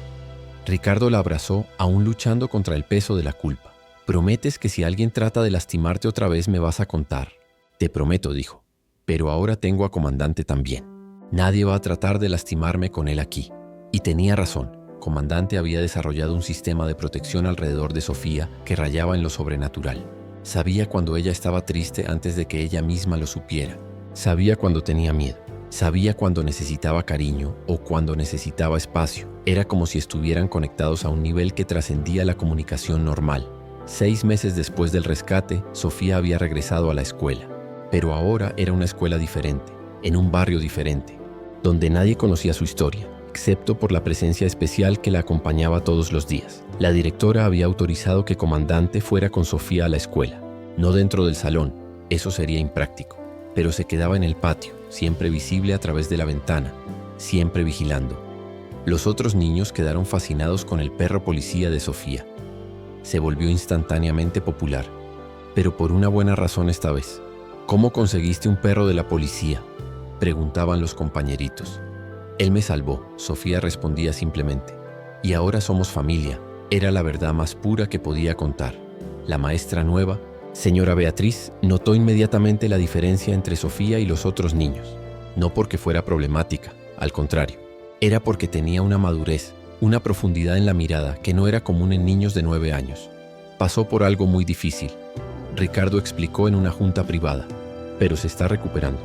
Ricardo la abrazó, aún luchando contra el peso de la culpa. Prometes que si alguien trata de lastimarte otra vez me vas a contar. Te prometo, dijo. Pero ahora tengo a Comandante también. Nadie va a tratar de lastimarme con él aquí. Y tenía razón. Comandante había desarrollado un sistema de protección alrededor de Sofía que rayaba en lo sobrenatural. Sabía cuando ella estaba triste antes de que ella misma lo supiera. Sabía cuando tenía miedo. Sabía cuando necesitaba cariño o cuando necesitaba espacio. Era como si estuvieran conectados a un nivel que trascendía la comunicación normal. 6 meses después del rescate, Sofía había regresado a la escuela. Pero ahora era una escuela diferente, en un barrio diferente, donde nadie conocía su historia, excepto por la presencia especial que la acompañaba todos los días. La directora había autorizado que Comandante fuera con Sofía a la escuela, no dentro del salón, eso sería impráctico, pero se quedaba en el patio, siempre visible a través de la ventana, siempre vigilando. Los otros niños quedaron fascinados con el perro policía de Sofía. Se volvió instantáneamente popular, pero por una buena razón esta vez. ¿Cómo conseguiste un perro de la policía?, preguntaban los compañeritos. Él me salvó, Sofía respondía simplemente. Y ahora somos familia, era la verdad más pura que podía contar. La maestra nueva, señora Beatriz, notó inmediatamente la diferencia entre Sofía y los otros niños. No porque fuera problemática, al contrario. Era porque tenía una madurez, una profundidad en la mirada que no era común en niños de 9 años. Pasó por algo muy difícil. Ricardo explicó en una junta privada, pero se está recuperando.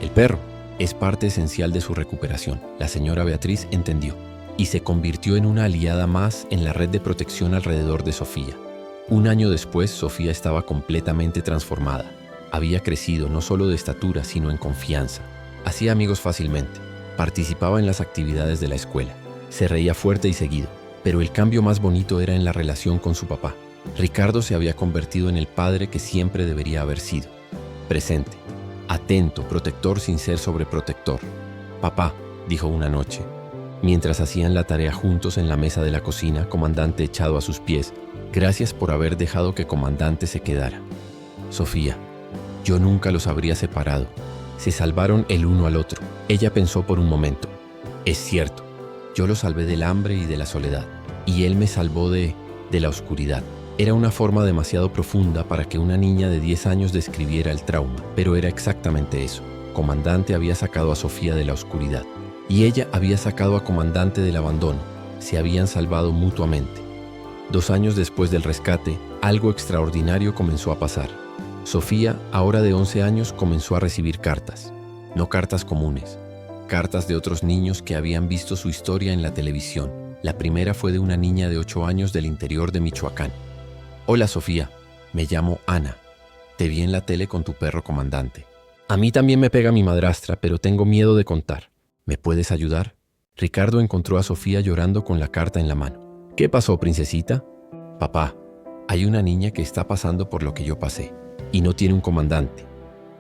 El perro es parte esencial de su recuperación. La señora Beatriz entendió y se convirtió en una aliada más en la red de protección alrededor de Sofía. 1 año después, Sofía estaba completamente transformada. Había crecido no solo de estatura, sino en confianza. Hacía amigos fácilmente. Participaba en las actividades de la escuela. Se reía fuerte y seguido. Pero el cambio más bonito era en la relación con su papá. Ricardo se había convertido en el padre que siempre debería haber sido. Presente, atento, protector sin ser sobreprotector. Papá, dijo una noche, mientras hacían la tarea juntos en la mesa de la cocina, Comandante echado a sus pies. Gracias por haber dejado que Comandante se quedara. Sofía, yo nunca los habría separado. Se salvaron el uno al otro. Ella pensó por un momento. Es cierto, yo lo salvé del hambre y de la soledad. Y él me salvó de la oscuridad. Era una forma demasiado profunda para que una niña de 10 años describiera el trauma, pero era exactamente eso. Comandante había sacado a Sofía de la oscuridad. Y ella había sacado a Comandante del abandono. Se habían salvado mutuamente. 2 años después del rescate, algo extraordinario comenzó a pasar. Sofía, ahora de 11 años, comenzó a recibir cartas. No cartas comunes, cartas de otros niños que habían visto su historia en la televisión. La primera fue de una niña de 8 años del interior de Michoacán. Hola Sofía, me llamo Ana. Te vi en la tele con tu perro Comandante. A mí también me pega mi madrastra, pero tengo miedo de contar. ¿Me puedes ayudar? Ricardo encontró a Sofía llorando con la carta en la mano. ¿Qué pasó, princesita? Papá, hay una niña que está pasando por lo que yo pasé y no tiene un comandante.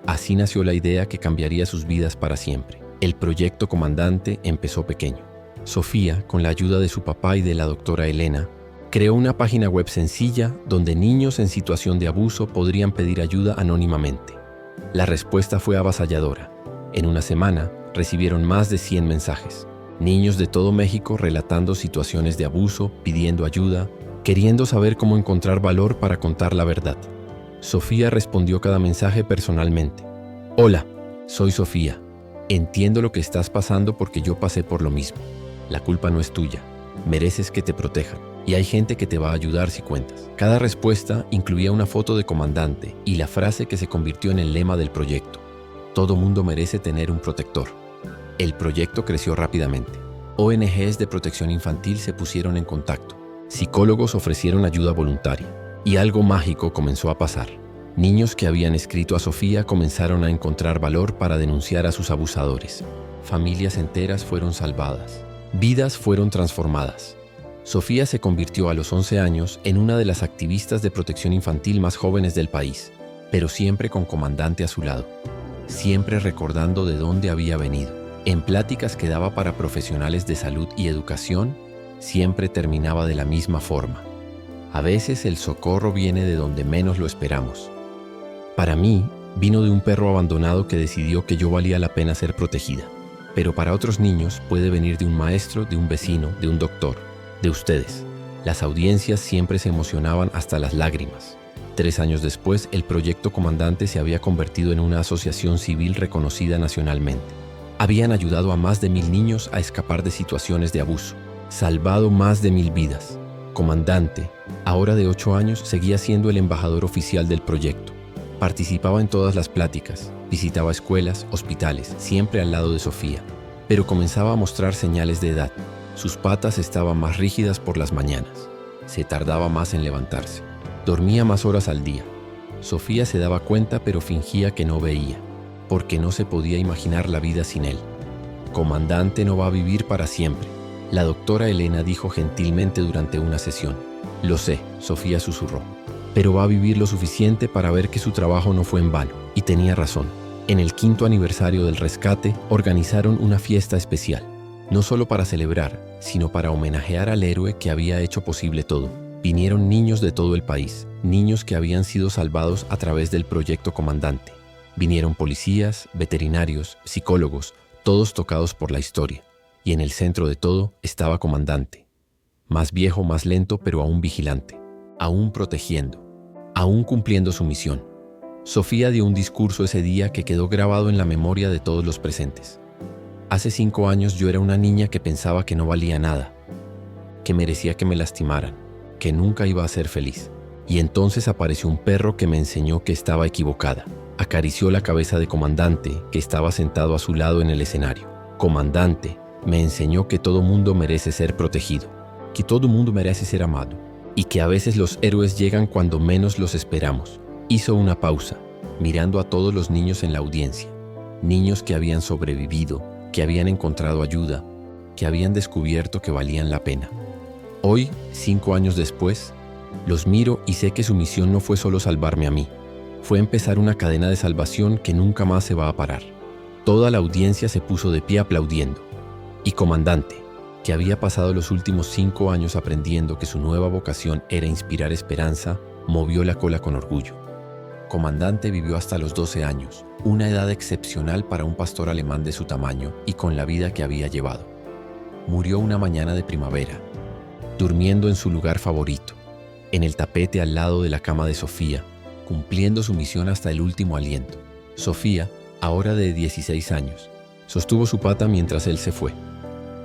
Así nació la idea que cambiaría sus vidas para siempre. El proyecto Comandante empezó pequeño. Sofía, con la ayuda de su papá y de la doctora Elena, creó una página web sencilla donde niños en situación de abuso podrían pedir ayuda anónimamente. La respuesta fue avasalladora. En una semana, recibieron más de 100 mensajes. Niños de todo México relatando situaciones de abuso, pidiendo ayuda, queriendo saber cómo encontrar valor para contar la verdad. Sofía respondió cada mensaje personalmente. Hola, soy Sofía. Entiendo lo que estás pasando porque yo pasé por lo mismo. La culpa no es tuya. Mereces que te protejan. Y hay gente que te va a ayudar si cuentas. Cada respuesta incluía una foto de Comandante y la frase que se convirtió en el lema del proyecto. Todo mundo merece tener un protector. El proyecto creció rápidamente. ONGs de protección infantil se pusieron en contacto. Psicólogos ofrecieron ayuda voluntaria. Y algo mágico comenzó a pasar. Niños que habían escrito a Sofía comenzaron a encontrar valor para denunciar a sus abusadores. Familias enteras fueron salvadas. Vidas fueron transformadas. Sofía se convirtió a los 11 años en una de las activistas de protección infantil más jóvenes del país, pero siempre con Comandante a su lado, siempre recordando de dónde había venido. En pláticas que daba para profesionales de salud y educación, siempre terminaba de la misma forma. A veces el socorro viene de donde menos lo esperamos. Para mí, vino de un perro abandonado que decidió que yo valía la pena ser protegida. Pero para otros niños puede venir de un maestro, de un vecino, de un doctor, de ustedes. Las audiencias siempre se emocionaban hasta las lágrimas. 3 años después, el proyecto Comandante se había convertido en una asociación civil reconocida nacionalmente. Habían ayudado a más de 1000 niños a escapar de situaciones de abuso, salvado más de 1000 vidas. Comandante, ahora de 8 años, seguía siendo el embajador oficial del proyecto. Participaba en todas las pláticas, visitaba escuelas, hospitales, siempre al lado de Sofía. Pero comenzaba a mostrar señales de edad. Sus patas estaban más rígidas por las mañanas. Se tardaba más en levantarse. Dormía más horas al día. Sofía se daba cuenta, pero fingía que no veía, porque no se podía imaginar la vida sin él. Comandante no va a vivir para siempre. La doctora Elena dijo gentilmente durante una sesión. Lo sé, Sofía susurró, pero va a vivir lo suficiente para ver que su trabajo no fue en vano. Y tenía razón. En el 5º aniversario del rescate, organizaron una fiesta especial. No solo para celebrar, sino para homenajear al héroe que había hecho posible todo. Vinieron niños de todo el país, niños que habían sido salvados a través del proyecto Comandante. Vinieron policías, veterinarios, psicólogos, todos tocados por la historia. Y en el centro de todo estaba Comandante. Más viejo, más lento, pero aún vigilante. Aún protegiendo. Aún cumpliendo su misión. Sofía dio un discurso ese día que quedó grabado en la memoria de todos los presentes. Hace 5 años yo era una niña que pensaba que no valía nada, que merecía que me lastimaran, que nunca iba a ser feliz. Y entonces apareció un perro que me enseñó que estaba equivocada. Acarició la cabeza de Comandante, que estaba sentado a su lado en el escenario. Comandante me enseñó que todo mundo merece ser protegido, que todo mundo merece ser amado, y que a veces los héroes llegan cuando menos los esperamos. Hizo una pausa, mirando a todos los niños en la audiencia. Niños que habían sobrevivido, que habían encontrado ayuda, que habían descubierto que valían la pena. Hoy, 5 años después, los miro y sé que su misión no fue solo salvarme a mí. Fue empezar una cadena de salvación que nunca más se va a parar. Toda la audiencia se puso de pie aplaudiendo. Y Comandante, que había pasado los últimos 5 años aprendiendo que su nueva vocación era inspirar esperanza, movió la cola con orgullo. Comandante vivió hasta los 12 años, una edad excepcional para un pastor alemán de su tamaño y con la vida que había llevado. Murió una mañana de primavera, durmiendo en su lugar favorito, en el tapete al lado de la cama de Sofía, cumpliendo su misión hasta el último aliento. Sofía, ahora de 16 años, sostuvo su pata mientras él se fue.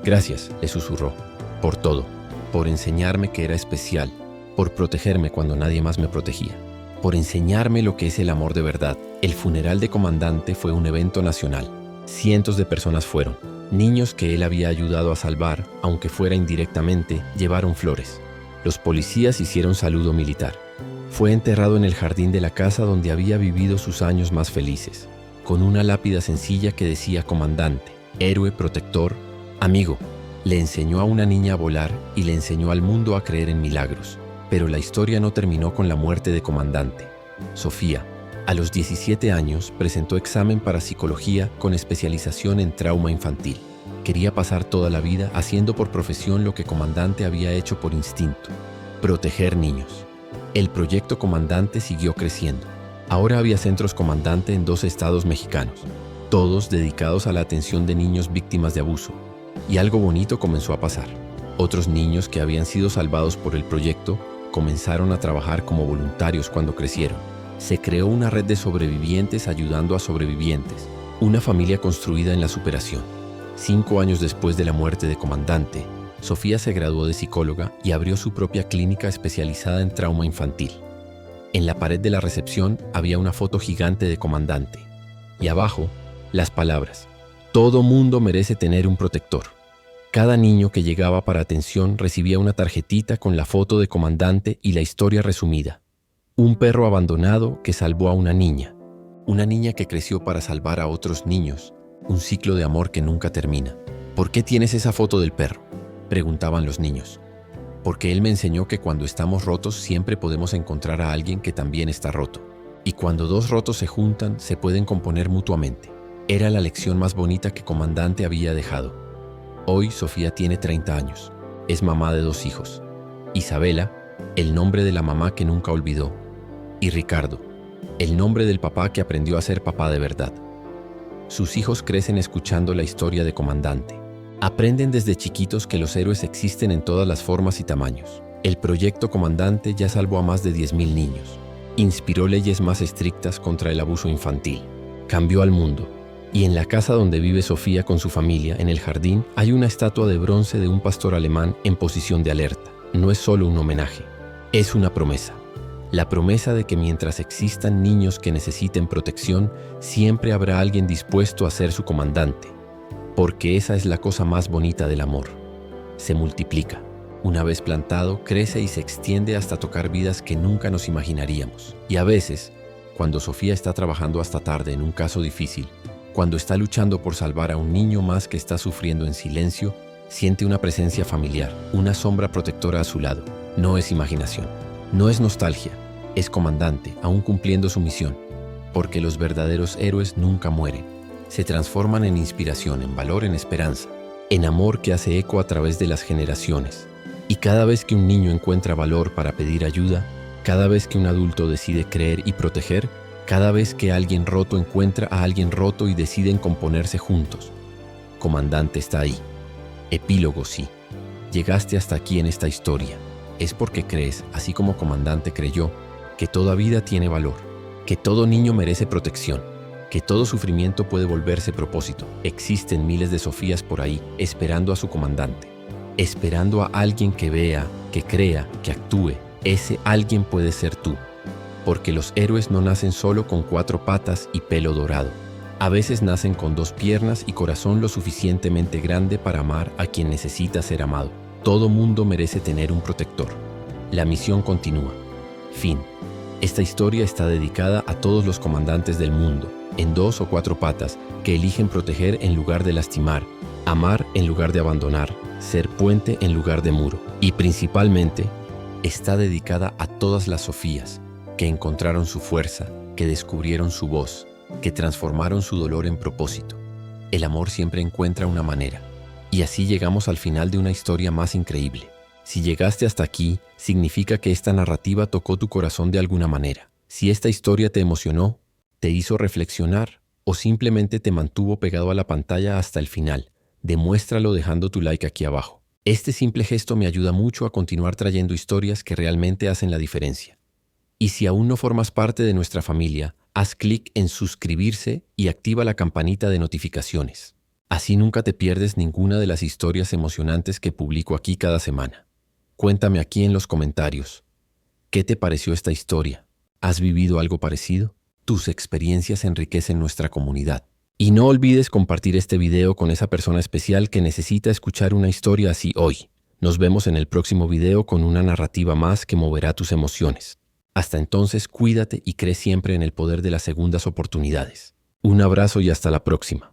Gracias, le susurró, por todo, por enseñarme que era especial, por protegerme cuando nadie más me protegía, por enseñarme lo que es el amor de verdad. El funeral de comandante fue un evento nacional. Cientos de personas fueron. Niños que él había ayudado a salvar, aunque fuera indirectamente, llevaron flores. Los policías hicieron saludo militar. Fue enterrado en el jardín de la casa donde había vivido sus años más felices, con una lápida sencilla que decía comandante, héroe, protector, amigo. Le enseñó a una niña a volar y le enseñó al mundo a creer en milagros. Pero la historia no terminó con la muerte de comandante. Sofía, a los 17 años, presentó examen para psicología con especialización en trauma infantil. Quería pasar toda la vida haciendo por profesión lo que comandante había hecho por instinto: proteger niños. El proyecto Comandante siguió creciendo. Ahora había centros Comandante en 2 estados mexicanos, todos dedicados a la atención de niños víctimas de abuso. Y algo bonito comenzó a pasar. Otros niños que habían sido salvados por el proyecto comenzaron a trabajar como voluntarios cuando crecieron. Se creó una red de sobrevivientes ayudando a sobrevivientes, una familia construida en la superación. 5 años después de la muerte de comandante, Sofía se graduó de psicóloga y abrió su propia clínica especializada en trauma infantil. En la pared de la recepción había una foto gigante de comandante y abajo las palabras: todo mundo merece tener un protector. Cada niño que llegaba para atención recibía una tarjetita con la foto de comandante y la historia resumida. Un perro abandonado que salvó a una niña que creció para salvar a otros niños, un ciclo de amor que nunca termina. ¿Por qué tienes esa foto del perro?, preguntaban los niños. Porque él me enseñó que cuando estamos rotos siempre podemos encontrar a alguien que también está roto. Y cuando 2 rotos se juntan, se pueden componer mutuamente. Era la lección más bonita que comandante había dejado. Hoy Sofía tiene 30 años. Es mamá de 2 hijos. Isabela, el nombre de la mamá que nunca olvidó. Y Ricardo, el nombre del papá que aprendió a ser papá de verdad. Sus hijos crecen escuchando la historia de comandante. Aprenden desde chiquitos que los héroes existen en todas las formas y tamaños. El proyecto Comandante ya salvó a más de 10,000 niños. Inspiró leyes más estrictas contra el abuso infantil. Cambió al mundo. Y en la casa donde vive Sofía con su familia, en el jardín, hay una estatua de bronce de un pastor alemán en posición de alerta. No es solo un homenaje, es una promesa. La promesa de que mientras existan niños que necesiten protección, siempre habrá alguien dispuesto a ser su comandante. Porque esa es la cosa más bonita del amor. Se multiplica. Una vez plantado, crece y se extiende hasta tocar vidas que nunca nos imaginaríamos. Y a veces, cuando Sofía está trabajando hasta tarde en un caso difícil, cuando está luchando por salvar a un niño más que está sufriendo en silencio, siente una presencia familiar, una sombra protectora a su lado. No es imaginación, no es nostalgia, es comandante, aún cumpliendo su misión. Porque los verdaderos héroes nunca mueren. Se transforman en inspiración, en valor, en esperanza, en amor que hace eco a través de las generaciones. Y cada vez que un niño encuentra valor para pedir ayuda, cada vez que un adulto decide creer y proteger, cada vez que alguien roto encuentra a alguien roto y deciden componerse juntos, comandante está ahí. Epílogo: sí. Llegaste hasta aquí en esta historia. Es porque crees, así como comandante creyó, que toda vida tiene valor, que todo niño merece protección, que todo sufrimiento puede volverse propósito. Existen miles de Sofías por ahí, esperando a su comandante, esperando a alguien que vea, que crea, que actúe. Ese alguien puede ser tú. Porque los héroes no nacen solo con 4 patas y pelo dorado. A veces nacen con 2 piernas y corazón lo suficientemente grande para amar a quien necesita ser amado. Todo mundo merece tener un protector. La misión continúa. Fin. Esta historia está dedicada a todos los comandantes del mundo, en 2 o 4 patas, que eligen proteger en lugar de lastimar, amar en lugar de abandonar, ser puente en lugar de muro. Y principalmente, está dedicada a todas las Sofías, que encontraron su fuerza, que descubrieron su voz, que transformaron su dolor en propósito. El amor siempre encuentra una manera. Y así llegamos al final de una historia más increíble. Si llegaste hasta aquí, significa que esta narrativa tocó tu corazón de alguna manera. Si esta historia te emocionó, te hizo reflexionar o simplemente te mantuvo pegado a la pantalla hasta el final, demuéstralo dejando tu like aquí abajo. Este simple gesto me ayuda mucho a continuar trayendo historias que realmente hacen la diferencia. Y si aún no formas parte de nuestra familia, haz clic en suscribirse y activa la campanita de notificaciones. Así nunca te pierdes ninguna de las historias emocionantes que publico aquí cada semana. Cuéntame aquí en los comentarios, ¿Qué te pareció esta historia? ¿Has vivido algo parecido? Tus experiencias enriquecen nuestra comunidad. Y no olvides compartir este video con esa persona especial que necesita escuchar una historia así hoy. Nos vemos en el próximo video con una narrativa más que moverá tus emociones. Hasta entonces, cuídate y cree siempre en el poder de las segundas oportunidades. Un abrazo y hasta la próxima.